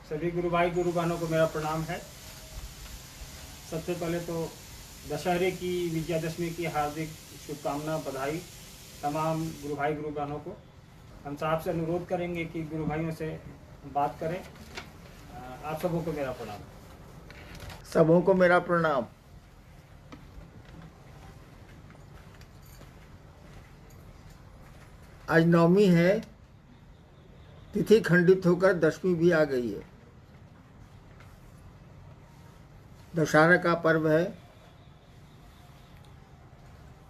सभी गुरु भाई गुरु बहनों को मेरा प्रणाम है। सबसे पहले तो दशहरे की विजयादशमी की हार्दिक शुभकामना बधाई तमाम गुरु भाई गुरु बहनों को। हम साहब से अनुरोध करेंगे कि गुरु भाइयों से बात करें। आप सबों को मेरा प्रणाम। सबों को मेरा प्रणाम। आज नवमी है, तिथि खंडित होकर दशमी भी आ गई है। दशहरा का पर्व है,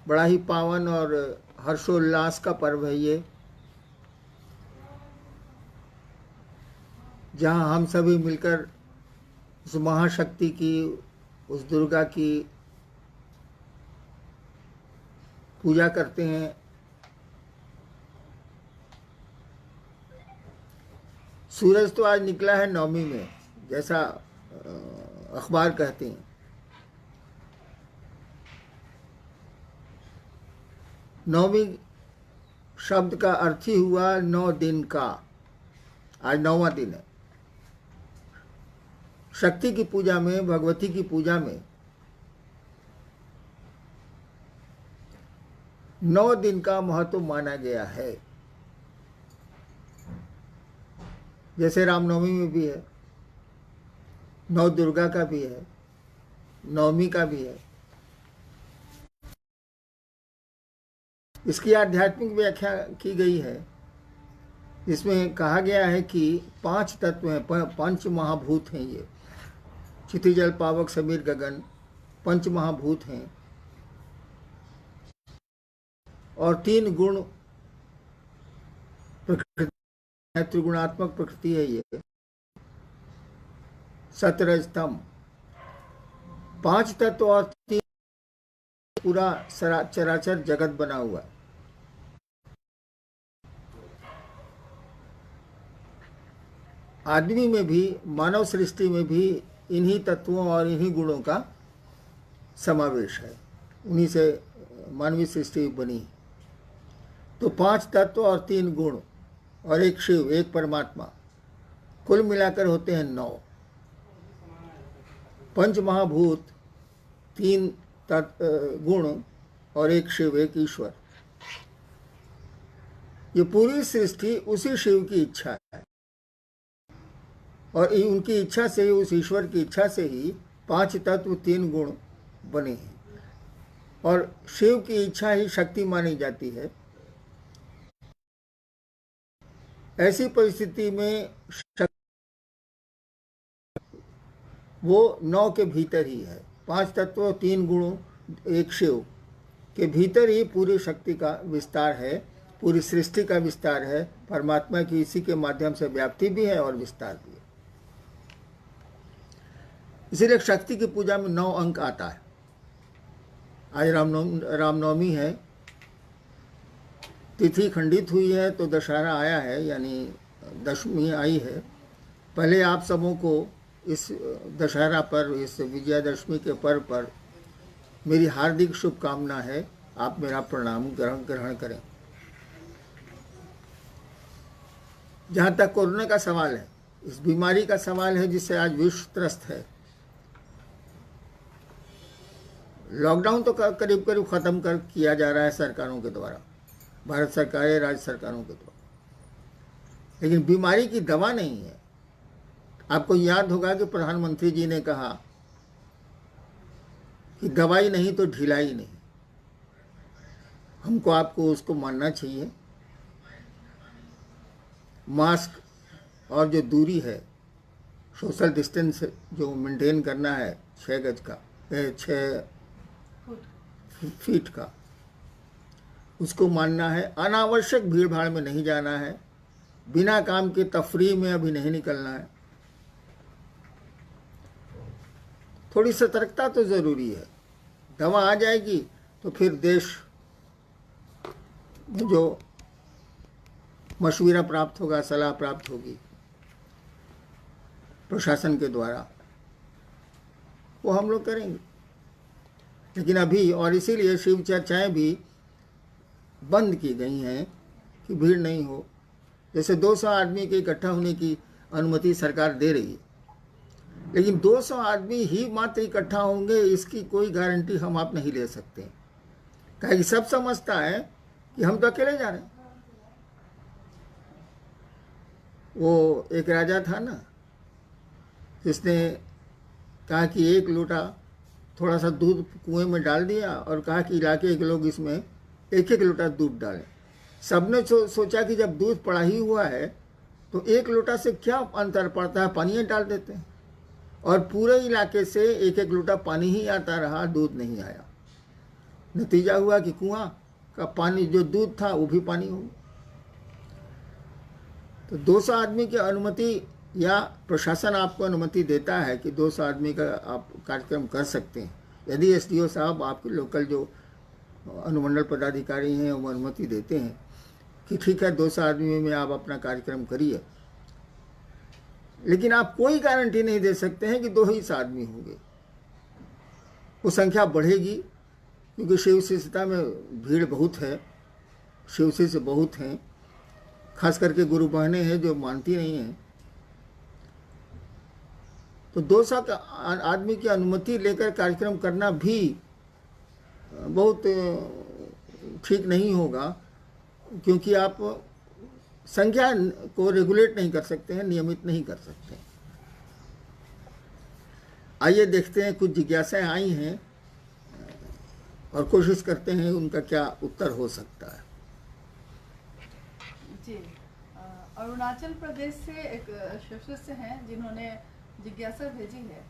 बड़ा ही पावन और हर्षोल्लास का पर्व है ये, जहाँ हम सभी मिलकर उस महाशक्ति की, उस दुर्गा की पूजा करते हैं। सूरज तो आज निकला है नवमी में, जैसा अखबार कहते हैं। नवमी शब्द का अर्थ ही हुआ 9 दिन का। आज 9वां दिन है। शक्ति की पूजा में, भगवती की पूजा में 9 दिन का महत्व माना गया है। जैसे रामनवमी में भी है, नौ दुर्गा का भी है, नवमी का भी है। इसकी आध्यात्मिक व्याख्या की गई है। इसमें कहा गया है कि 5 तत्व हैं, 5 महाभूत हैं ये। क्षिति जल पावक समीर गगन 5 महाभूत हैं और 3 गुण प्रकृति, त्रिगुणात्मक प्रकृति है ये। सतरजतम 5 तत्व और 3 पूरा चराचर जगत बना हुआ है। आदमी में भी, मानव सृष्टि में भी इन्हीं तत्वों और इन्हीं गुणों का समावेश है। उन्हीं से मानवीय सृष्टि बनी। तो 5 तत्व और 3 गुण और एक शिव, एक परमात्मा, कुल मिलाकर होते हैं 9। 5 महाभूत, 3 गुण और एक शिव, एक ईश्वर। ये पूरी सृष्टि उसी शिव की इच्छा है और उनकी इच्छा से ही, उस ईश्वर की इच्छा से ही 5 तत्व 3 गुण बने हैं। और शिव की इच्छा ही शक्ति मानी जाती है। ऐसी परिस्थिति में वो 9 के भीतर ही है। 5 तत्व 3 गुण एक शिव के भीतर ही पूरी शक्ति का विस्तार है, पूरी सृष्टि का विस्तार है। परमात्मा की इसी के माध्यम से व्याप्ति भी है और विस्तार भी है। इसीलिए शक्ति की पूजा में 9 अंक आता है। आज रामनवमी है, तिथि खंडित हुई है तो दशहरा आया है, यानी दशमी आई है। पहले आप सबों को इस दशहरा पर, इस विजयादशमी के पर्व पर मेरी हार्दिक शुभकामना है। आप मेरा प्रणाम ग्रहण करें। जहाँ तक कोरोना का सवाल है, इस बीमारी का सवाल है जिससे आज विश्व त्रस्त है। लॉकडाउन तो करीब करीब ख़त्म किया जा रहा है सरकारों के द्वारा, भारत सरकार या राज्य सरकारों के द्वारा, लेकिन बीमारी की दवा नहीं है। आपको याद होगा कि प्रधानमंत्री जी ने कहा कि दवाई नहीं तो ढिलाई नहीं। हमको आपको उसको मानना चाहिए। मास्क और जो दूरी है, सोशल डिस्टेंस जो मेंटेन करना है 6 गज का, 6 फीट का, उसको मानना है। अनावश्यक भीड़ भाड़ में नहीं जाना है। बिना काम के तफरीह में अभी नहीं निकलना है। थोड़ी सतर्कता तो ज़रूरी है। दवा आ जाएगी तो फिर देश में जो मशवरा प्राप्त होगा, सलाह प्राप्त होगी प्रशासन के द्वारा, वो हम लोग करेंगे। लेकिन अभी, और इसीलिए शिव चर्चाएँ भी बंद की गई हैं कि भीड़ नहीं हो। जैसे 200 आदमी के इकट्ठा होने की अनुमति सरकार दे रही है, लेकिन 200 आदमी ही मात्र इकट्ठा होंगे इसकी कोई गारंटी हम आप नहीं ले सकते। क्या कि सब समझता है कि हम तो अकेले जा रहे हैं। वो एक राजा था ना, जिसने कहा कि 1 लोटा थोड़ा सा दूध कुएं में डाल दिया और कहा कि इलाके के लोग इसमें 1-1 लोटा दूध डालें। सबने सोचा कि जब दूध पड़ा ही हुआ है तो 1 लोटा से क्या अंतर पड़ता है, पानी डाल देते हैं। और पूरे इलाके से 1-1 लोटा पानी ही आता रहा, दूध नहीं आया। नतीजा हुआ कि कुआं का पानी जो दूध था वो भी पानी हो गया। तो 200 आदमी की अनुमति या प्रशासन आपको अनुमति देता है कि 200 आदमी का आप कार्यक्रम कर सकते हैं। यदि एसडीओ साहब आपके लोकल जो अनुमंडल पदाधिकारी हैं वो अनुमति देते हैं कि ठीक है 200 आदमी में आप अपना कार्यक्रम करिए, लेकिन आप कोई गारंटी नहीं दे सकते हैं कि 200 आदमी होंगे। वो संख्या बढ़ेगी क्योंकि शिव शिष्यता में भीड़ बहुत है, शिव शिष्य बहुत हैं, खास करके गुरु बहनें हैं जो मानती नहीं हैं। तो 200 आदमी की अनुमति लेकर कार्यक्रम करना भी बहुत ठीक नहीं होगा, क्योंकि आप संख्या को रेगुलेट नहीं कर सकते हैं, नियमित नहीं कर सकते। आइए देखते हैं, कुछ जिज्ञासाएं आई हैं और कोशिश करते हैं उनका क्या उत्तर हो सकता है। जी, अरुणाचल प्रदेश से एक शिष्य हैं जिन्होंने जिज्ञासा भेजी है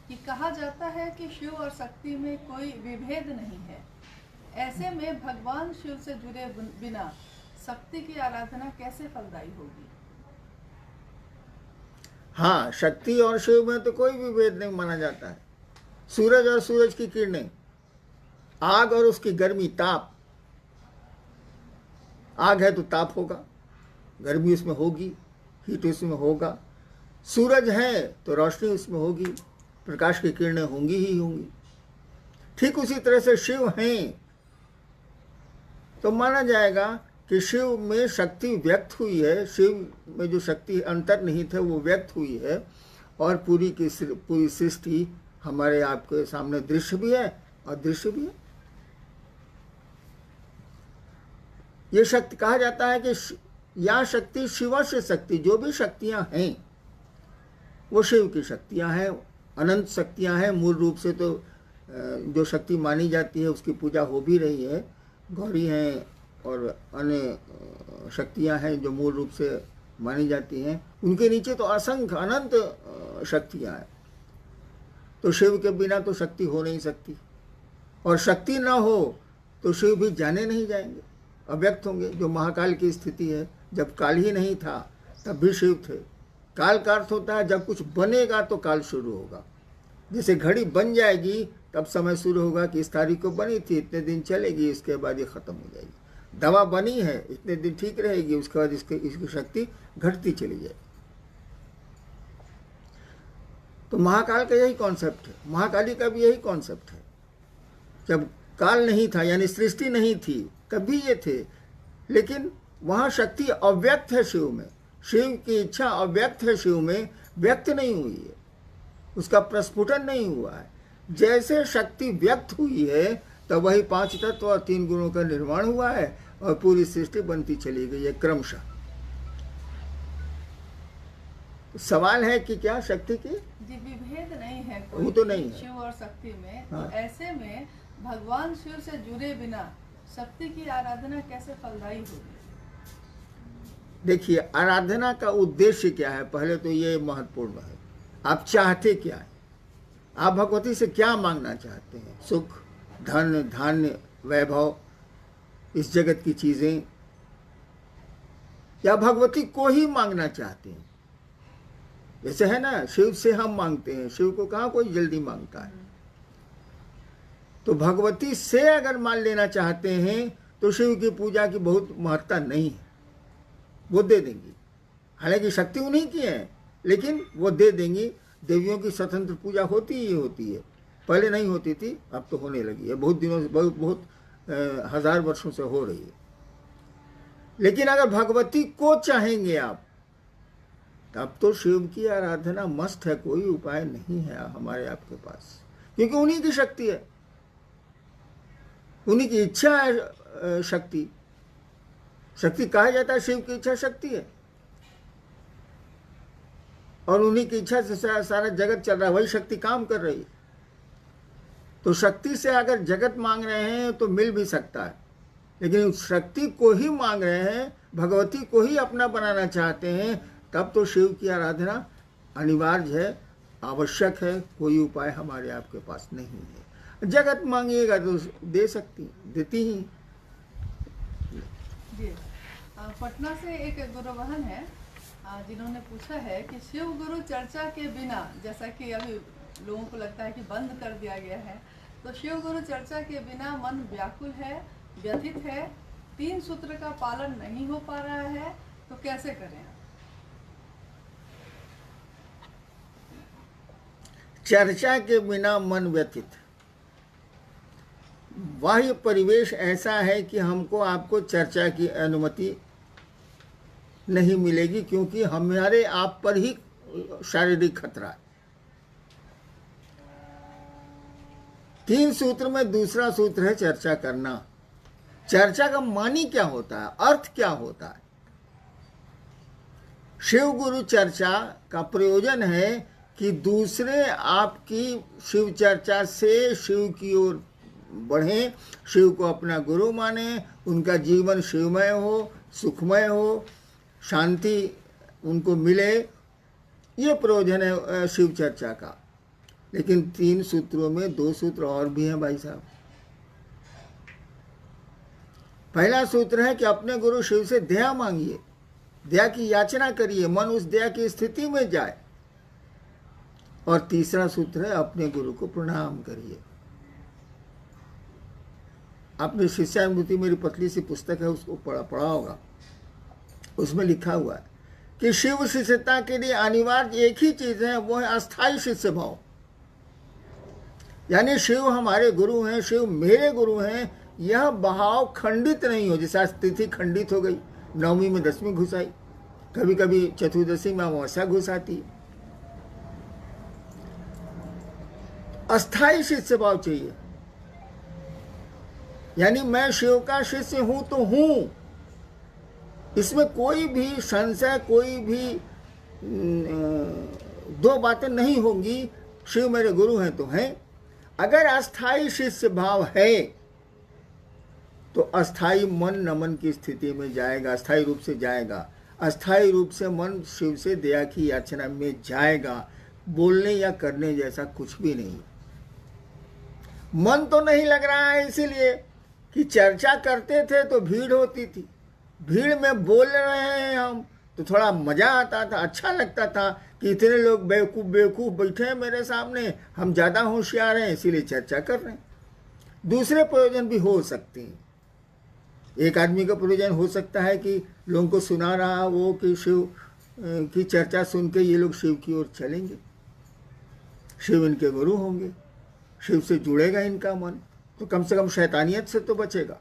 कि कहा जाता है कि शिव और शक्ति में कोई विभेद नहीं है, ऐसे में भगवान शिव से जुड़े बिना शक्ति की आराधना कैसे फलदायी होगी? हाँ, शक्ति और शिव में तो कोई विभेद नहीं माना जाता है। सूरज और सूरज की किरणें, आग और उसकी गर्मी, ताप। आग है तो ताप होगा, गर्मी उसमें होगी, हीट उसमें होगा। सूरज है तो रोशनी उसमें होगी, प्रकाश की किरणें होंगी ही होंगी। ठीक उसी तरह से शिव हैं तो माना जाएगा कि शिव में शक्ति व्यक्त हुई है, शिव में जो शक्ति अंतर्निहित है वो व्यक्त हुई है, और पूरी सृष्टि हमारे आपके सामने दृश्य भी है अदृश्य भी है। ये शक्ति कहा जाता है कि या शक्ति शिवा से शक्ति, जो भी शक्तियां हैं वो शिव की शक्तियां हैं, अनंत शक्तियां हैं। मूल रूप से तो जो शक्ति मानी जाती है उसकी पूजा हो भी रही है, गौरी हैं और अन्य शक्तियां हैं जो मूल रूप से मानी जाती हैं। उनके नीचे तो असंख्य अनंत शक्तियां हैं। तो शिव के बिना तो शक्ति हो नहीं सकती, और शक्ति ना हो तो शिव भी जाने नहीं जाएंगे, अव्यक्त होंगे। जो महाकाल की स्थिति है, जब काल ही नहीं था तब भी शिव थे। काल का अर्थ होता है जब कुछ बनेगा तो काल शुरू होगा। जैसे घड़ी बन जाएगी तब समय शुरू होगा कि इस तारीख को बनी थी, इतने दिन चलेगी, इसके बाद ये खत्म हो जाएगी। दवा बनी है, इतने दिन ठीक रहेगी, उसके बाद इसकी शक्ति घटती चली जाएगी। तो महाकाल का यही कॉन्सेप्ट है, महाकाली का भी यही कॉन्सेप्ट है। जब काल नहीं था यानी सृष्टि नहीं थी तब भी ये थे, लेकिन वहां शक्ति अव्यक्त है शिव में, शिव की इच्छा अव्यक्त है शिव में, व्यक्त नहीं हुई है, उसका प्रस्फुटन नहीं हुआ है। जैसे शक्ति व्यक्त हुई है तब वही 5 तत्व और 3 गुणों का निर्माण हुआ है और पूरी सृष्टि बनती चली गई है क्रमशः। सवाल है कि क्या शक्ति की जी विभेद नहीं है कोई, वो तो नहीं है शिव और शक्ति में। हाँ। तो ऐसे में भगवान शिव से जुड़े बिना शक्ति की आराधना कैसे फलदायी होगी? देखिए, आराधना का उद्देश्य क्या है, पहले तो ये महत्वपूर्ण है। आप चाहते क्या है, आप भगवती से क्या मांगना चाहते हैं? सुख, धन, धान्य, वैभव, इस जगत की चीजें, या भगवती को ही मांगना चाहते हैं? जैसे है ना, शिव से हम मांगते हैं, शिव को कहाँ कोई जल्दी मांगता है। तो भगवती से अगर मान लेना चाहते हैं तो शिव की पूजा की बहुत महत्ता नहीं है, वो दे देंगी। हालांकि शक्ति उन्हीं की है, लेकिन वो दे देंगी। देवियों की स्वतंत्र पूजा होती ही होती है, पहले नहीं होती थी, अब तो होने लगी है, बहुत दिनों से, बहुत हजार वर्षों से हो रही है। लेकिन अगर भगवती को चाहेंगे आप तब तो शिव की आराधना मस्त है, कोई उपाय नहीं है हमारे आपके पास, क्योंकि उन्हीं की शक्ति है, उन्हीं की इच्छा है। शक्ति शक्ति कहा जाता है, शिव की इच्छा शक्ति है, और उन्हीं की इच्छा से सारा जगत चल रहा है, वही शक्ति काम कर रही है। तो शक्ति से अगर जगत मांग रहे हैं तो मिल भी सकता है, लेकिन उस शक्ति को ही मांग रहे हैं, भगवती को ही अपना बनाना चाहते हैं, तब तो शिव की आराधना अनिवार्य है, आवश्यक है। कोई उपाय हमारे आपके पास नहीं है। जगत मांगिएगा तो दे सकती, देती ही। जी, पटना से एक गुरु बहन है जिन्होंने पूछा है कि शिव गुरु चर्चा के बिना, जैसा कि अभी लोगों को लगता है कि बंद कर दिया गया है, तो शिव गुरु चर्चा के बिना मन व्याकुल है, व्यथित है, 3 सूत्र का पालन नहीं हो पा रहा है, तो कैसे करें? चर्चा के बिना मन व्यथित, बाह्य परिवेश ऐसा है कि हमको आपको चर्चा की अनुमति नहीं मिलेगी, क्योंकि हमारे आप पर ही शारीरिक खतरा है। 3 सूत्र में दूसरा सूत्र है चर्चा करना। चर्चा का मानी क्या होता है, अर्थ क्या होता है? शिव गुरु चर्चा का प्रयोजन है कि दूसरे आपकी शिव चर्चा से शिव की ओर बढ़ें, शिव को अपना गुरु माने, उनका जीवन शिवमय हो, सुखमय हो, शांति उनको मिले, ये प्रयोजन है शिव चर्चा का। लेकिन 3 सूत्रों में 2 सूत्र और भी हैं भाई साहब। पहला सूत्र है कि अपने गुरु शिव से दया मांगिए, दया की याचना करिए, मन उस दया की स्थिति में जाए। और तीसरा सूत्र है अपने गुरु को प्रणाम करिए। आपने शिष्यानुभूति, मेरी पतली सी पुस्तक है, उसको पढ़ा होगा। उसमें लिखा हुआ है कि शिव शिष्यता के लिए अनिवार्य एक ही चीज है, वो है अस्थाई शिष्य भाव। यानी शिव हमारे गुरु हैं, शिव मेरे गुरु हैं, यह भाव खंडित नहीं हो। जैसा तिथि खंडित हो गई, 9वीं में 10वीं घुस आई, कभी कभी चतुर्दशी में अमावस्या घुस आती। अस्थाई शिष्य भाव चाहिए, यानी मैं शिव का शिष्य हूं तो हूं, इसमें कोई भी संशय, कोई भी 2 बातें नहीं होंगी। शिव मेरे गुरु हैं तो हैं। अगर अस्थाई शिष्य भाव है तो अस्थाई मन नमन की स्थिति में जाएगा, अस्थाई रूप से जाएगा। अस्थाई रूप से मन शिव से दया की याचना में जाएगा। बोलने या करने जैसा कुछ भी नहीं। मन तो नहीं लग रहा है, इसीलिए कि चर्चा करते थे तो भीड़ होती थी, भीड़ में बोल रहे हैं हम तो थोड़ा मजा आता था, अच्छा लगता था कि इतने लोग बेवकूफ बैठे हैं मेरे सामने, हम ज़्यादा होशियार हैं, इसीलिए चर्चा कर रहे हैं। दूसरे प्रयोजन भी हो सकते हैं। एक आदमी का प्रयोजन हो सकता है कि लोगों को सुना रहा वो कि शिव की चर्चा सुन के ये लोग शिव की ओर चलेंगे, शिव इनके गुरु होंगे, शिव से जुड़ेगा इनका मन, तो कम से कम शैतानियत से तो बचेगा।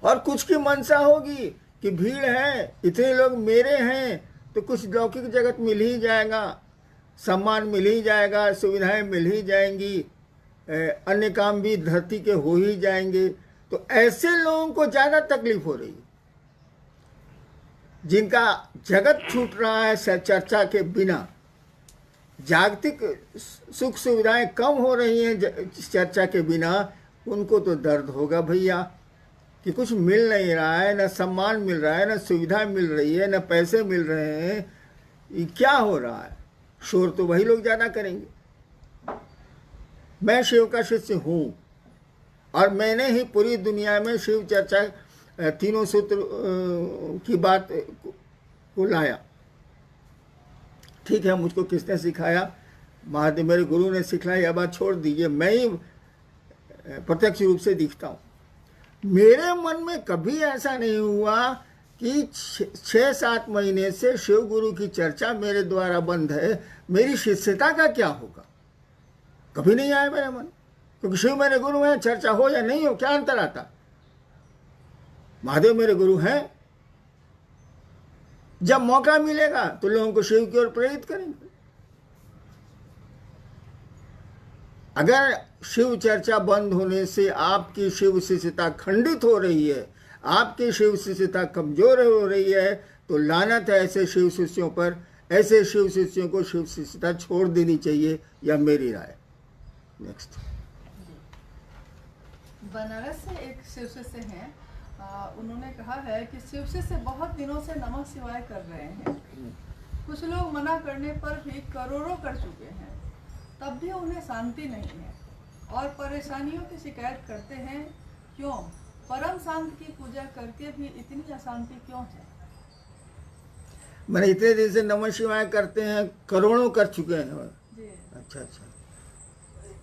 और कुछ की मनसा होगी कि भीड़ है, इतने लोग मेरे हैं तो कुछ लौकिक जगत मिल ही जाएगा, सम्मान मिल ही जाएगा, सुविधाएं मिल ही जाएंगी, अन्य काम भी धरती के हो ही जाएंगे। तो ऐसे लोगों को ज़्यादा तकलीफ हो रही है, जिनका जगत छूट रहा है चर्चा के बिना, जागतिक सुख सुविधाएं कम हो रही हैं चर्चा के बिना, उनको तो दर्द होगा भैया कि कुछ मिल नहीं रहा है, न सम्मान मिल रहा है, न सुविधा मिल रही है, न पैसे मिल रहे हैं, ये क्या हो रहा है। शोर तो वही लोग ज़्यादा करेंगे। मैं शिव का शिष्य हूँ और मैंने ही पूरी दुनिया में शिव चर्चा 3 सूत्र की बात को लाया। ठीक है, मुझको किसने सिखाया? महादेव मेरे गुरु ने सिखाया, यह बात छोड़ दीजिए, मैं ही प्रत्यक्ष रूप से दिखता हूँ। मेरे मन में कभी ऐसा नहीं हुआ कि 6-7 महीने से शिव गुरु की चर्चा मेरे द्वारा बंद है, मेरी शिष्यता का क्या होगा, कभी नहीं आया मेरे मन। क्योंकि शिव मेरे गुरु हैं, चर्चा हो या नहीं हो क्या अंतर आता। महादेव मेरे गुरु हैं, जब मौका मिलेगा तो लोगों को शिव की ओर प्रेरित करेंगे। अगर शिव चर्चा बंद होने से आपकी शिव शिष्यता खंडित हो रही है, आपकी शिव शिष्यता कमजोर हो रही है, तो लानत है ऐसे शिव शिष्यों पर। ऐसे शिव शिष्यों को शिव शिष्यता छोड़ देनी चाहिए, यह मेरी राय। नेक्स्ट। बनारस से एक शिव शिष्य हैं, उन्होंने कहा है कि शिव शिष्य बहुत दिनों से नमः शिवाय कर रहे हैं, कुछ लोग मना करने पर भी करोड़ों कर चुके हैं, तब भी उन्हें शांति नहीं है और परेशानियों की शिकायत करते हैं। क्यों? परम शांत की पूजा करके भी इतनी अशांति क्यों है? मैंने इतने दिन से नमः शिवाय करते हैं, करोड़ों कर चुके हैं। जी। अच्छा अच्छा,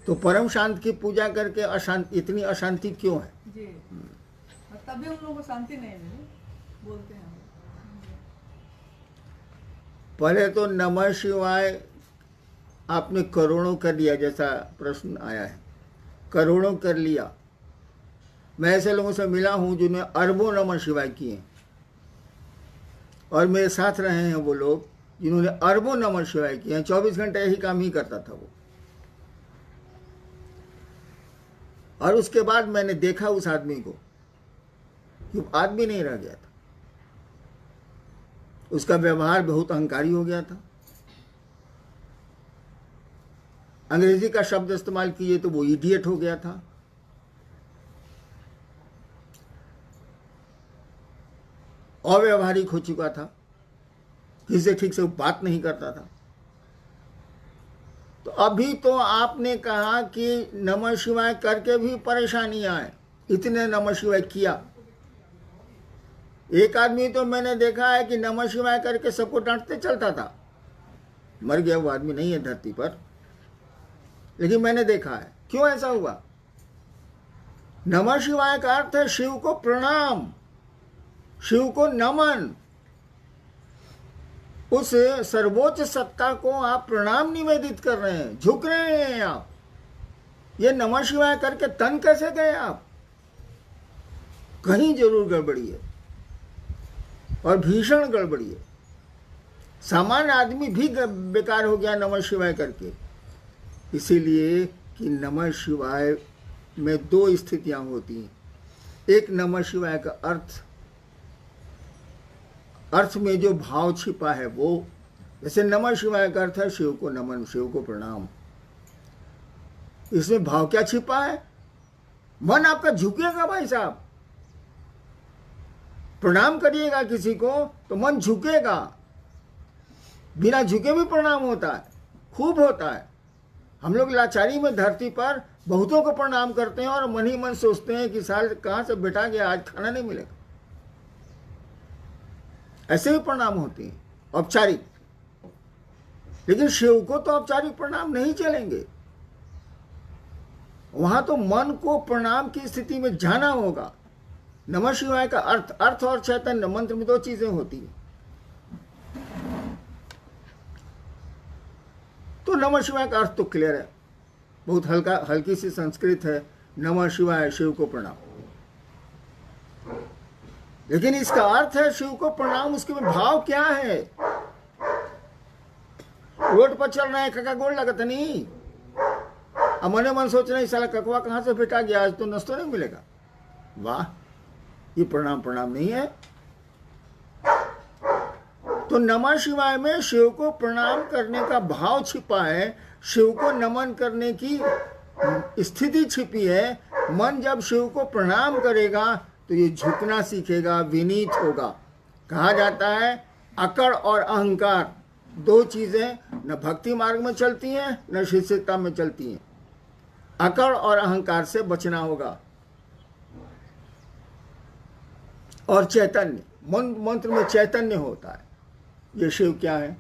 तो परम शांत की पूजा करके अशांति, इतनी अशांति क्यों है? जी, और तभी उन लोगों को शांति नहीं मिली, बोलते हैं। पहले तो नमः शिवाय आपने करोड़ों कर लिया, जैसा प्रश्न आया है, करोड़ों कर लिया। मैं ऐसे लोगों से मिला हूं जिन्होंने अरबों नमः शिवाय किए, और मेरे साथ रहे हैं वो लोग जिन्होंने अरबों नमः शिवाय किए हैं। 24 घंटे यही काम ही करता था वो। और उसके बाद मैंने देखा उस आदमी को कि आदमी नहीं रह गया था, उसका व्यवहार बहुत अहंकारी हो गया था। अंग्रेजी का शब्द इस्तेमाल किए तो वो इडियट हो गया था। अव्यवहारिक हो चुका था, किसी से ठीक से बात नहीं करता था। तो अभी तो आपने कहा कि नमः शिवाय करके भी परेशानियां हैं, इतने नमः शिवाय किया। एक आदमी तो मैंने देखा है कि नमः शिवाय करके सबको डांटते चलता था, मर गया वो आदमी, नहीं है धरती पर, लेकिन मैंने देखा है। क्यों ऐसा हुआ? नमः शिवाय का अर्थ है शिव को प्रणाम, शिव को नमन। उस सर्वोच्च सत्ता को आप प्रणाम निवेदित कर रहे हैं, झुक रहे हैं आप। ये नमः शिवाय करके तन कैसे गए आप? कहीं जरूर गड़बड़ी है, और भीषण गड़बड़ी है। सामान्य आदमी भी बेकार हो गया नमः शिवाय करके। इसीलिए कि नमः शिवाय में दो स्थितियां होती हैं। एक, नमः शिवाय का अर्थ में जो भाव छिपा है वो, जैसे नमः शिवाय का अर्थ है शिव को नमन, शिव को प्रणाम। इसमें भाव क्या छिपा है? मन आपका झुकेगा भाई साहब। प्रणाम करिएगा किसी को तो मन झुकेगा। बिना झुके भी प्रणाम होता है, खूब होता है। हम लोग लाचारी में धरती पर बहुतों को प्रणाम करते हैं और मन ही मन सोचते हैं कि साल कहाँ से बेटा गया, आज खाना नहीं मिलेगा। ऐसे भी प्रणाम होते हैं औपचारिक, लेकिन शिव को तो औपचारिक प्रणाम नहीं चलेंगे। वहां तो मन को प्रणाम की स्थिति में जाना होगा। नमः शिवाय का अर्थ और चैतन्य मंत्र में दो चीजें होती हैं। तो नमः शिवाय का अर्थ तो क्लियर है, बहुत हल्की सी संस्कृत है, नमः शिवाय, शिव को प्रणाम। लेकिन इसका अर्थ है शिव को प्रणाम, उसके में भाव क्या है? रोड पर चल रहे हैं, कका गोड़ लगता नहीं, अब मने मन सोच रहे हैं साला ककवा कहां से बेटा गया, आज तो नाश्ता नहीं मिलेगा। वाह, ये प्रणाम नहीं है। तो नमः शिवाय में शिव को प्रणाम करने का भाव छिपा है, शिव को नमन करने की स्थिति छिपी है। मन जब शिव को प्रणाम करेगा तो ये झुकना सीखेगा, विनीत होगा। कहा जाता है अकड़ और अहंकार दो चीजें न भक्ति मार्ग में चलती हैं न शिष्यता में चलती हैं। अकड़ और अहंकार से बचना होगा। और चैतन्य, मंत्र में चैतन्य होता है। ये शिव क्या है?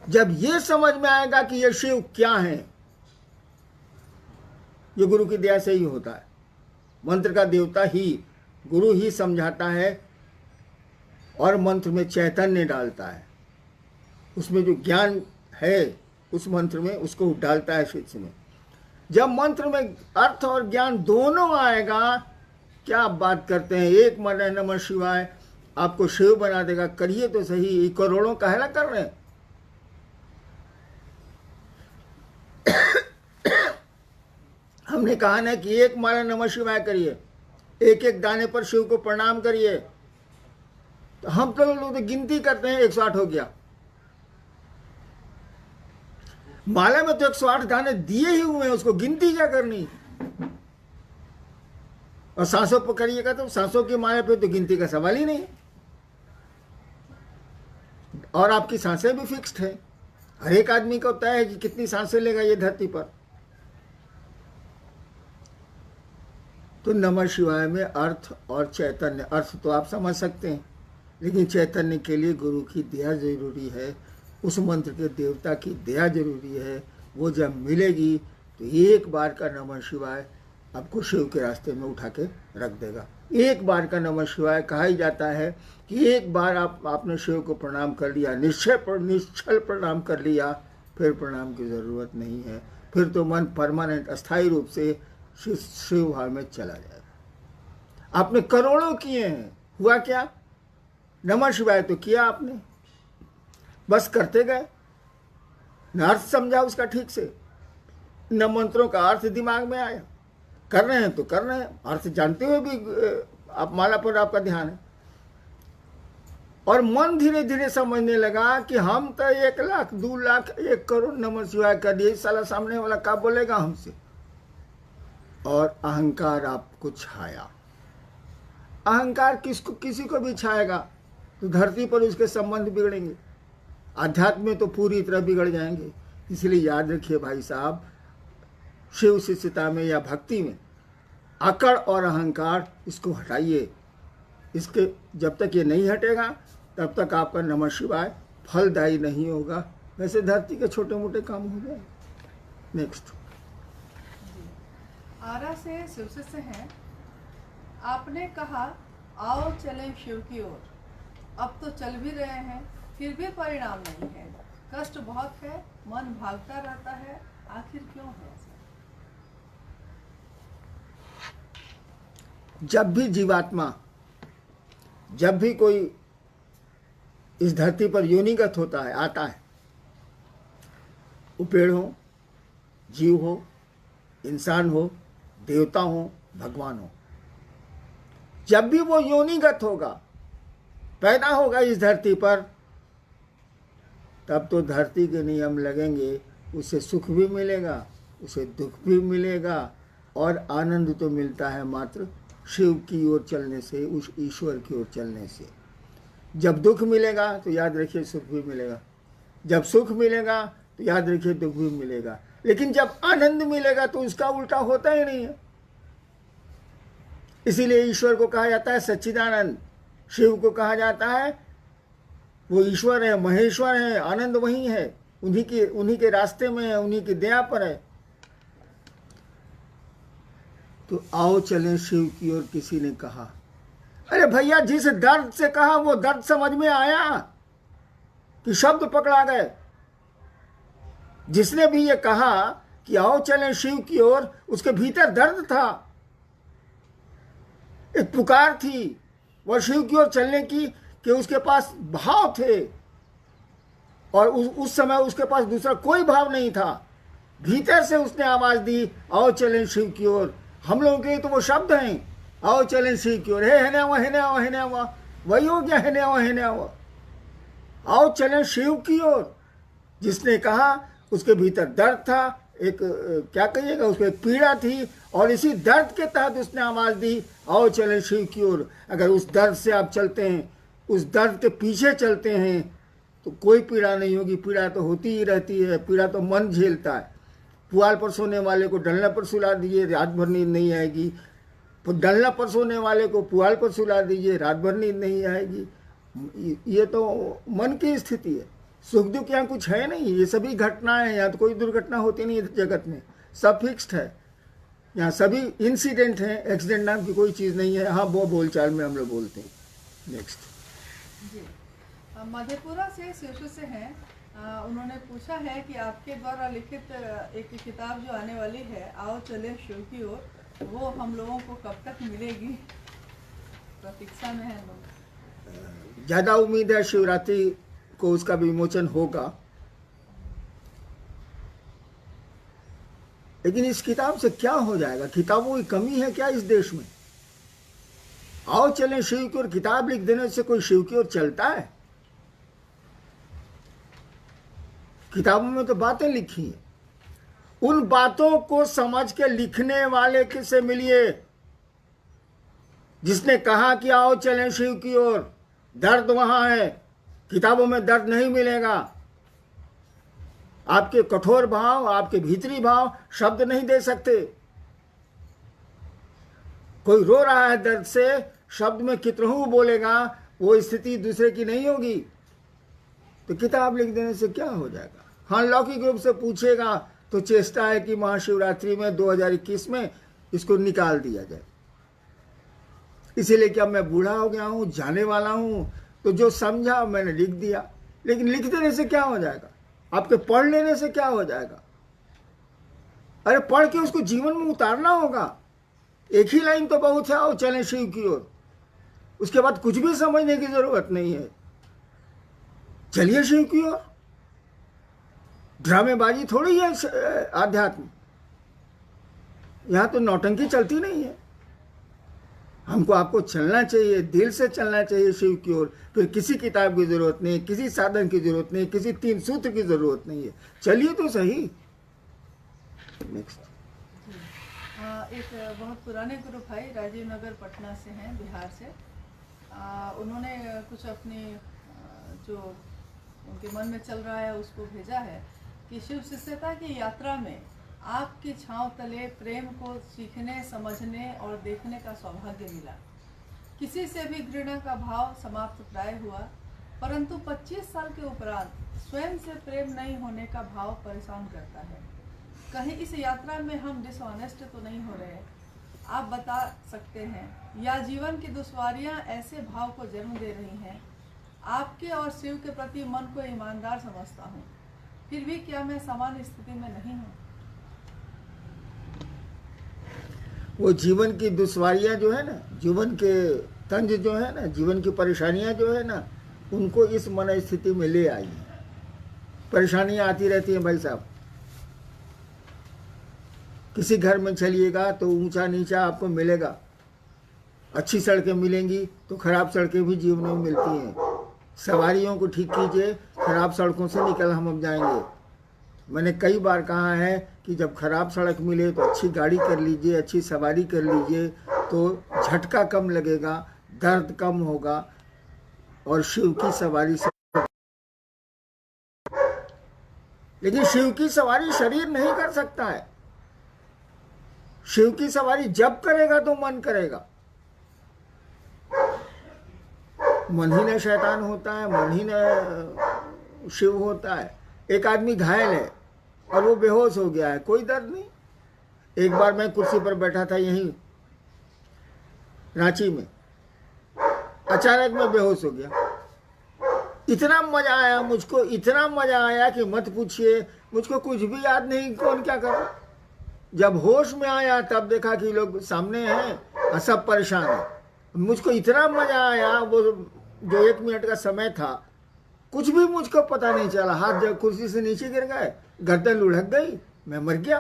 जब ये समझ में आएगा कि ये शिव क्या है, ये गुरु की दया से ही होता है। मंत्र का देवता ही, गुरु ही समझाता है और मंत्र में चैतन्य डालता है। उसमें जो ज्ञान है उस मंत्र में, उसको डालता है शिष्य में। जब मंत्र में अर्थ और ज्ञान दोनों आएगा, क्या आप बात करते हैं, एक मन है नमः शिवाय आपको शिव बना देगा, करिए तो सही, ये करोड़ों काहे कर रहे हैं। हमने कहा ना कि एक माला नमः शिवाय करिए, एक एक दाने पर शिव को प्रणाम करिए, तो हम तो लोग तो गिनती करते हैं 108 हो गया। माला में तो 108 दाने दिए ही हुए हैं, उसको गिनती क्या करनी। और सांसों पर करिएगा तो सांसों की माला पे तो गिनती का सवाल ही नहीं है। और आपकी सांसें भी फिक्स्ड है, हर एक आदमी को तय है कि कितनी सांसें लेगा ये धरती पर। तो नमः शिवाय में अर्थ और चैतन्य, अर्थ तो आप समझ सकते हैं, लेकिन चैतन्य के लिए गुरु की दया जरूरी है, उस मंत्र के देवता की दया जरूरी है। वो जब मिलेगी तो एक बार का नमः शिवाय आपको शिव के रास्ते में उठा के रख देगा। एक बार का नमः शिवाय कहा ही जाता है कि एक बार आपने शिव को प्रणाम कर लिया, निश्चल प्रणाम कर लिया, फिर प्रणाम की ज़रूरत नहीं है, फिर तो मन परमानेंट अस्थायी रूप से शिव भाव में चला जाएगा। आपने करोड़ों किए हैं, हुआ क्या, नमः शिवाय तो किया आपने, बस करते गए, न अर्थ समझा उसका ठीक से, न मंत्रों का अर्थ दिमाग में आया। कर रहे हैं तो कर रहे हैं, अर्थ जानते हुए भी आप माला पर आपका ध्यान है। और मन धीरे धीरे समझने लगा कि हम तो 1 लाख 2 लाख 1 करोड़ नमः शिवाय कर दिए, साला सामने वाला क्या बोलेगा हमसे। और अहंकार आपको छाया। अहंकार किसी को भी छाएगा तो धरती पर उसके संबंध बिगड़ेंगे, आध्यात्म में तो पूरी तरह बिगड़ जाएंगे। इसलिए याद रखिए भाई साहब, शिव शिष्यता में या भक्ति में अकड़ और अहंकार इसको हटाइए। इसके जब तक ये नहीं हटेगा तब तक आपका नमः शिवाय फलदायी नहीं होगा। वैसे धरती के छोटे मोटे काम हो जाए। नेक्स्ट। आरा से शिव शिष्य हैं, आपने कहा आओ चलें शिव की ओर, अब तो चल भी रहे हैं फिर भी परिणाम नहीं है, कष्ट बहुत है, मन भागता रहता है, आखिर क्यों है ऐसा? जब भी जीवात्मा, जब भी कोई इस धरती पर योनिगत होता है, आता है, वो पेड़ हो, जीव हो, इंसान हो, देवता हो, भगवान हो, जब भी वो योनिगत होगा, पैदा होगा इस धरती पर, तब तो धरती के नियम लगेंगे। उसे सुख भी मिलेगा, उसे दुख भी मिलेगा, और आनंद तो मिलता है मात्र शिव की ओर चलने से, उस ईश्वर की ओर चलने से। जब दुख मिलेगा तो याद रखिए सुख भी मिलेगा, जब सुख मिलेगा तो याद रखिए दुख भी मिलेगा। लेकिन जब आनंद मिलेगा तो उसका उल्टा होता ही नहीं है। इसीलिए ईश्वर को कहा जाता है सच्चिदानंद, शिव को कहा जाता है वो ईश्वर है, महेश्वर है, आनंद वही है, उन्हीं के रास्ते में है, उन्हीं की दया पर है। तो आओ चलें शिव की ओर किसी ने कहा। अरे भैया, जिस दर्द से कहा वो दर्द समझ में आया कि शब्द पकड़ा गए। जिसने भी ये कहा कि आओ चलें शिव की ओर, उसके भीतर दर्द था, एक पुकार थी वह शिव की ओर चलने की, कि उसके पास भाव थे, और उस समय उसके पास दूसरा कोई भाव नहीं था। भीतर से उसने आवाज दी आओ चलें शिव की ओर। हम लोगों के तो वो शब्द हैं, आओ चलें शिव की ओर, है हुआ, वही हो गया, है हुआ, आओ चलें शिव की ओर। जिसने कहा उसके भीतर दर्द था, एक क्या कहिएगा, उसको एक पीड़ा थी, और इसी दर्द के तहत उसने आवाज दी आओ चलें शिव की ओर। अगर उस दर्द से आप चलते हैं, उस दर्द के पीछे चलते हैं, तो कोई पीड़ा नहीं होगी। पीड़ा तो होती ही रहती है, पीड़ा तो मन झेलता है। पुआल पर सोने वाले को डलना पर सुला दीजिए, रात भर नींद नहीं आएगी। डलना पर सोने वाले को पुआल पर सुला दीजिए, रात भर नींद नहीं आएगी। ये तो मन की स्थिति है। सुख दुख यहाँ कुछ है नहीं, ये सभी घटनाएं, यहाँ तो कोई दुर्घटना होती नहीं है जगत में, सब फिक्स्ड है। यहाँ सभी इंसिडेंट हैं, एक्सीडेंट नाम की कोई चीज़ नहीं है। हाँ, वो बोलचाल में हम लोग बोलते हैं। नेक्स्ट जी, मधेपुरा से शिव से हैं, उन्होंने पूछा है कि आपके द्वारा लिखित एक किताब जो आने वाली है, आओ चले शिव की ओर, वो हम लोगों को कब तक मिलेगी? प्रतीक्षा में है लोग। ज़्यादा उम्मीद है शिवरात्रि को उसका विमोचन होगा, लेकिन इस किताब से क्या हो जाएगा? किताबों की कमी है क्या इस देश में? आओ चलें शिव की ओर किताब लिख देने से कोई शिव की ओर चलता है? किताबों में तो बातें लिखी हैं, उन बातों को समझ के लिखने वाले किससे मिलिए जिसने कहा कि आओ चलें शिव की ओर। दर्द वहां है, किताबों में दर्द नहीं मिलेगा। आपके कठोर भाव, आपके भीतरी भाव शब्द नहीं दे सकते। कोई रो रहा है दर्द से, शब्द में कितनहू बोलेगा, वो स्थिति दूसरे की नहीं होगी। तो किताब लिख देने से क्या हो जाएगा? हाँ, लौकिक रूप से पूछेगा तो चेष्टा है कि महाशिवरात्रि में 2021 में इसको निकाल दिया जाए। इसीलिए क्या मैं बूढ़ा हो गया हूं, जाने वाला हूं, तो जो समझा मैंने लिख दिया। लेकिन लिख देने से क्या हो जाएगा? आपके पढ़ लेने से क्या हो जाएगा? अरे पढ़ के उसको जीवन में उतारना होगा। एक ही लाइन तो बहुत है, आओ चलें शिव की ओर। उसके बाद कुछ भी समझने की जरूरत नहीं है। चलिए शिव की ओर। ड्रामेबाजी थोड़ी है आध्यात्म। यहां तो नौटंकी चलती नहीं है। हमको आपको चलना चाहिए, दिल से चलना चाहिए शिव की ओर। फिर किसी किताब की जरूरत नहीं, किसी साधन की जरूरत नहीं, किसी 3 सूत्र की जरूरत नहीं है। चलिए तो सही। नेक्स्ट। एक बहुत पुराने गुरु भाई राजीव नगर पटना से हैं, बिहार से। उन्होंने कुछ अपनी जो उनके मन में चल रहा है उसको भेजा है कि शिव शिष्यता की यात्रा में आपकी छांव तले प्रेम को सीखने, समझने और देखने का सौभाग्य मिला। किसी से भी घृणा का भाव समाप्त प्राय हुआ, परंतु 25 साल के उपरांत स्वयं से प्रेम नहीं होने का भाव परेशान करता है। कहीं इस यात्रा में हम डिसऑनेस्ट तो नहीं हो रहे? आप बता सकते हैं, या जीवन की दुश्वारियां ऐसे भाव को जन्म दे रही हैं? आपके और शिव के प्रति मन को ईमानदार समझता हूँ, फिर भी क्या मैं समान स्थिति में नहीं हूँ? वो जीवन की दुश्वारियां जो है ना, जीवन के तंज जो है ना, जीवन की परेशानियां जो है ना, उनको इस मन स्थिति में ले आई है। परेशानियां आती रहती हैं भाई साहब। किसी घर में चलिएगा तो ऊंचा नीचा आपको मिलेगा। अच्छी सड़कें मिलेंगी तो खराब सड़कें भी जीवन में मिलती हैं। सवारियों को ठीक कीजिए, खराब सड़कों से निकल हम अब जाएंगे। मैंने कई बार कहा है कि जब खराब सड़क मिले तो अच्छी गाड़ी कर लीजिए, अच्छी सवारी कर लीजिए, तो झटका कम लगेगा, दर्द कम होगा और शिव की सवारी से। लेकिन शिव की सवारी शरीर नहीं कर सकता है। शिव की सवारी जब करेगा तो मन करेगा। मन ही ने शैतान होता है, मन ही ने शिव होता है। एक आदमी घायल है और वो बेहोश हो गया है, कोई दर्द नहीं। एक बार मैं कुर्सी पर बैठा था यहीं रांची में, अचानक मैं बेहोश हो गया। इतना मजा आया मुझको, इतना मजा आया कि मत पूछिए। मुझको कुछ भी याद नहीं कौन क्या कर रहा। जब होश में आया तब देखा कि लोग सामने हैं और सब परेशान है। मुझको इतना मजा आया, वो जो 1 मिनट का समय था, कुछ भी मुझको पता नहीं चला। हाथ जब कुर्सी से नीचे गिर गए, गर्दन लुढ़क गई, मैं मर गया।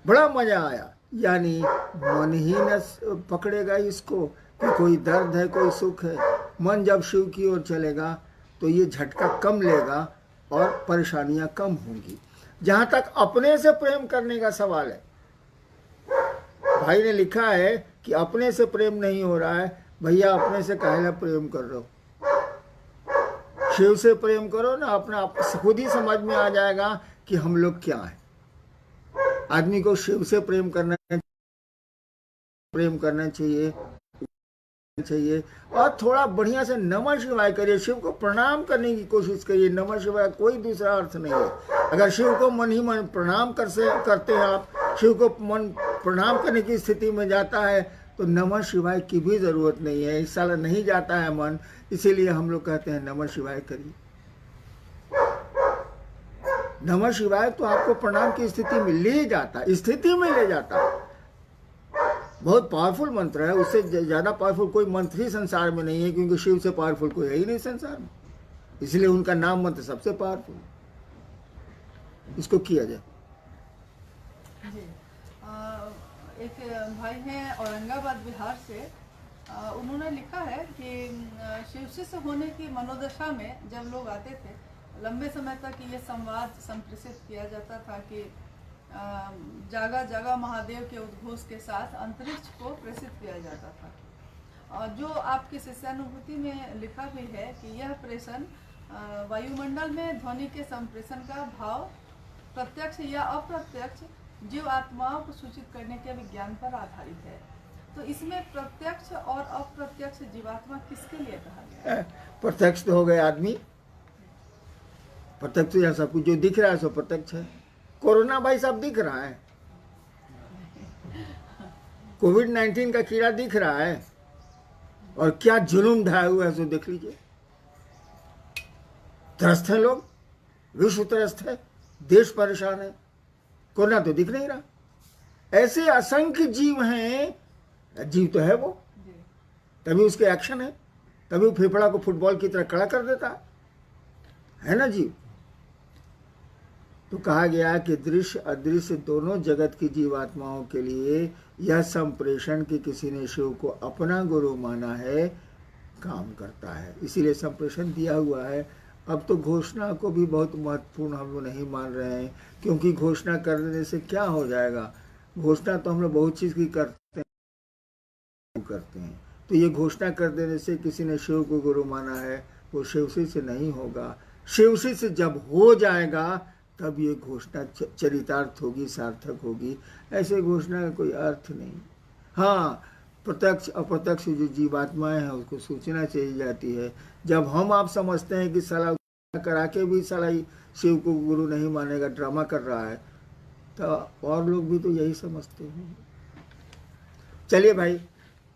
बड़ा मजा आया। यानी मन ही न पकड़ेगा इसको कि कोई दर्द है, कोई सुख है। मन जब शिव की ओर चलेगा तो ये झटका कम लेगा और परेशानियां कम होंगी। जहां तक अपने से प्रेम करने का सवाल है, भाई ने लिखा है कि अपने से प्रेम नहीं हो रहा है। भैया अपने से काहे प्रेम कर रहे हो? शिव से प्रेम करो ना। अपना आप खुद ही समझ में आ जाएगा कि हम लोग क्या हैं। आदमी को शिव से प्रेम करना चाहिए और थोड़ा बढ़िया से नमः शिवाय करिए। शिव को प्रणाम करने की कोशिश करिए। नमः शिवाय कोई दूसरा अर्थ नहीं है। अगर शिव को मन ही मन प्रणाम करते हैं आप, शिव को मन प्रणाम करने की स्थिति में जाता है तो नमः शिवाय की भी जरूरत नहीं है। इस साल नहीं जाता है मन, इसीलिए हम लोग कहते हैं नमः शिवाय करिए। नमः शिवाय तो आपको प्रणाम की स्थिति में ले जाता, स्थिति में ले जाता। बहुत पावरफुल मंत्र है, उससे ज़्यादा पावरफुल कोई मंत्र ही संसार में नहीं है, क्योंकि शिव से पावरफुल कोई है ही नहीं संसार में। इसलिए उनका नाम मंत्र सबसे पावरफुल। इसको किया जाए। जी एक भाई हैं औरंगाबाद बिहार से, उन्होंने लिखा है कि शिव शिष्य होने की मनोदशा में जब लोग आते थे, लंबे समय तक ये संवाद संप्रेषित किया जाता था कि जागा जागा महादेव के उद्घोष के साथ अंतरिक्ष को प्रेषित किया जाता था। और जो आपकी शिष्यानुभूति में लिखा भी है कि यह प्रेषण वायुमंडल में ध्वनि के संप्रेषण का भाव प्रत्यक्ष या अप्रत्यक्ष जीव आत्माओं को सूचित करने के विज्ञान पर आधारित है। तो इसमें प्रत्यक्ष और अप्रत्यक्ष जीवात्मा किसके लिए कहा गया है? प्रत्यक्ष तो हो गए आदमी, प्रत्यक्ष या सब कुछ जो दिख रहा है सो प्रत्यक्ष है। कोरोना भाई साहब दिख रहा है, कोविड-19 का कीड़ा दिख रहा है, और क्या जुलूम ढाया हुआ है सो देख लीजिए। त्रस्त है लोग, विश्व त्रस्त है, देश परेशान है, कोरोना तो दिख नहीं रहा। ऐसे असंख्य जीव हैं, जीव तो है वो, तभी उसके एक्शन है, तभी वो फेफड़ा को फुटबॉल की तरह खड़ा कर देता है ना जीव। तो कहा गया कि दृश्य अदृश्य दोनों जगत की जीवात्माओं के लिए यह संप्रेषण कि किसी ने शिव को अपना गुरु माना है काम करता है, इसीलिए संप्रेषण दिया हुआ है। अब तो घोषणा को भी बहुत महत्वपूर्ण हम लोग नहीं मान रहे हैं, क्योंकि घोषणा कर देने से क्या हो जाएगा। घोषणा तो हम लोग बहुत चीज़ की करते हैं, तो ये घोषणा कर देने से किसी ने शिव को गुरु माना है वो शिवसी से नहीं होगा। शिवसी से जब हो जाएगा तब ये घोषणा चरितार्थ होगी, सार्थक होगी। ऐसे घोषणा का कोई अर्थ नहीं। हाँ, प्रत्यक्ष अप्रत्यक्ष जो जीवात्माएं हैं उसको सूचना चाहिए जाती है। जब हम आप समझते हैं कि साला करा के भी साला शिव को गुरु नहीं मानेगा, ड्रामा कर रहा है, तो और लोग भी तो यही समझते हैं। चलिए भाई,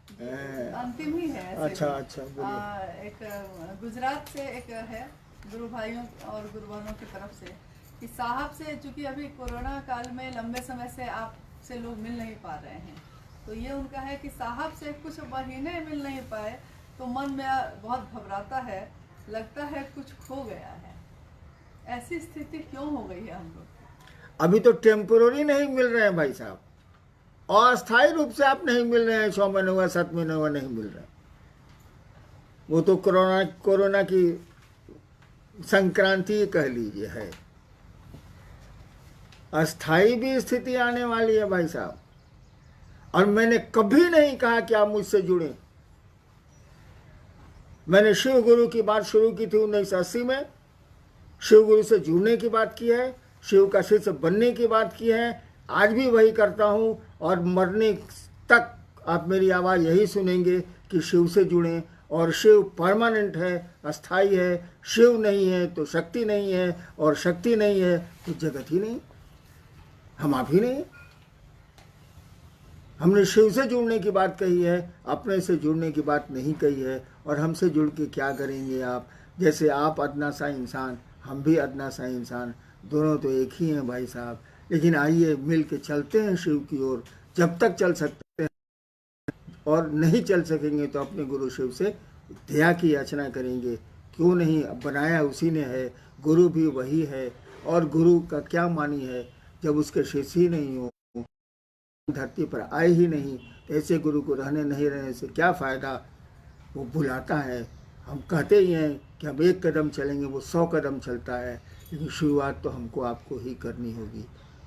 अंतिम ही है ऐसे अच्छा भी। अच्छा बोलिए। एक गुजरात से एक है गुरु भाइयों और गुरु बहनों की तरफ से कि साहब से, चूंकि अभी कोरोना काल में लंबे समय से आपसे लोग मिल नहीं पा रहे हैं, तो ये उनका है कि साहब से कुछ महीने मिल नहीं पाए तो मन में बहुत घबराता है, लगता है कुछ खो गया है। ऐसी स्थिति क्यों हो गई है हम लोग? अभी तो टेम्पोररी नहीं मिल रहे हैं भाई साहब, अस्थायी रूप से आप नहीं मिल रहे हैं। 6 महीने हुआ, 7 महीने हुआ नहीं मिल रहे। वो तो कोरोना की संक्रांति कह लीजिए है। अस्थायी भी स्थिति आने वाली है भाई साहब। और मैंने कभी नहीं कहा कि आप मुझसे जुड़ें। मैंने शिव गुरु की बात शुरू की थी 1980 में, शिव गुरु से जुड़ने की बात की है, शिव का शिष्य बनने की बात की है। आज भी वही करता हूं, और मरने तक आप मेरी आवाज़ यही सुनेंगे कि शिव से जुड़ें। और शिव परमानेंट है, अस्थाई है। शिव नहीं है तो शक्ति नहीं है, और शक्ति नहीं है तो जगत ही नहीं, हम आप ही नहीं। हमने शिव से जुड़ने की बात कही है, अपने से जुड़ने की बात नहीं कही है। और हमसे जुड़ के क्या करेंगे आप? जैसे आप अदना सा इंसान, हम भी अदना सा इंसान, दोनों तो एक ही हैं भाई साहब। लेकिन आइए मिल के चलते हैं शिव की ओर, जब तक चल सकते हैं। और नहीं चल सकेंगे तो अपने गुरु शिव से दया की याचना करेंगे। क्यों नहीं, बनाया उसी ने है, गुरु भी वही है। और गुरु का क्या मानी है जब उसके शिष्य ही नहीं हो, धरती पर आए ही नहीं, ऐसे गुरु को रहने नहीं रहने से क्या फ़ायदा। वो बुलाता है, हम कहते ही हैं कि हम 1 कदम चलेंगे, वो 100 कदम चलता है। लेकिन शुरुआत तो हमको आपको ही करनी होगी,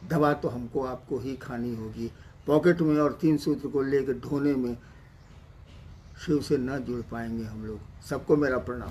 दवा तो हमको आपको ही खानी होगी। पॉकेट में और 3 सूत्र को लेकर ढोने में शिव से न जुड़ पाएंगे हम लोग। सबको मेरा प्रणाम।